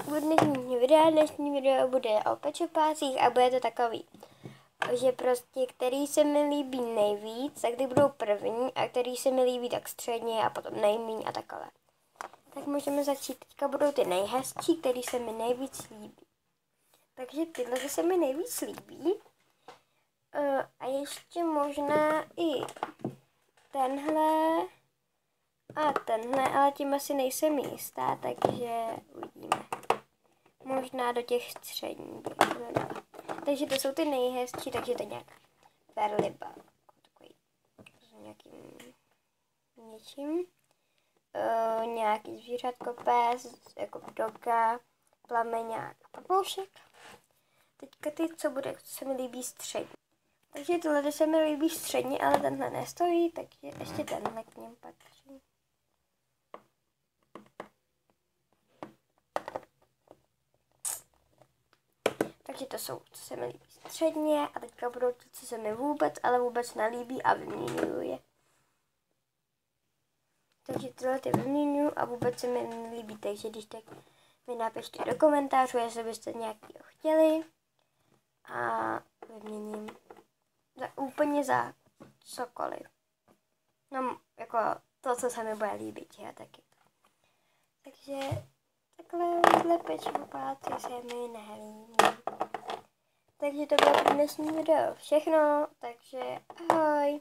dnešního videa. Dnešní video bude o pečopácích a bude to takový, že prostě který se mi líbí nejvíc, tak ty budou první a který se mi líbí tak středně a potom nejmíň a takhle. Tak můžeme začít. Teďka budou ty nejhezčí, který se mi nejvíc líbí. Takže tyhle se mi nejvíc líbí. A ještě možná i tenhle a tenhle, ale tím asi nejsem jistá, takže uvidíme. Možná do těch středních. Takže to jsou ty nejhezčí, takže to je nějaká perliba. Takový s nějakým něčím. Nějaký zvířátko, pes, jako doga, plameňák, papoušek. Teďka ty, co se mi líbí střední. Takže tohle se mi líbí středně, ale tenhle nestojí, takže ještě tenhle k něm patří. Takže to jsou, co se mi líbí středně a teďka budou ty, co se mi vůbec nelíbí a vyměňuju je. Takže tyhle ty vyměňuju a vůbec se mi nelíbí, takže když tak mi napište do komentářů, jestli byste nějakýho chtěli a vyměním úplně za cokoliv. No, jako to, co se mi bude líbit, já taky. Takže takhle pečopáci se mi nelíbí. Takže to bylo dnešní video všechno, takže ahoj.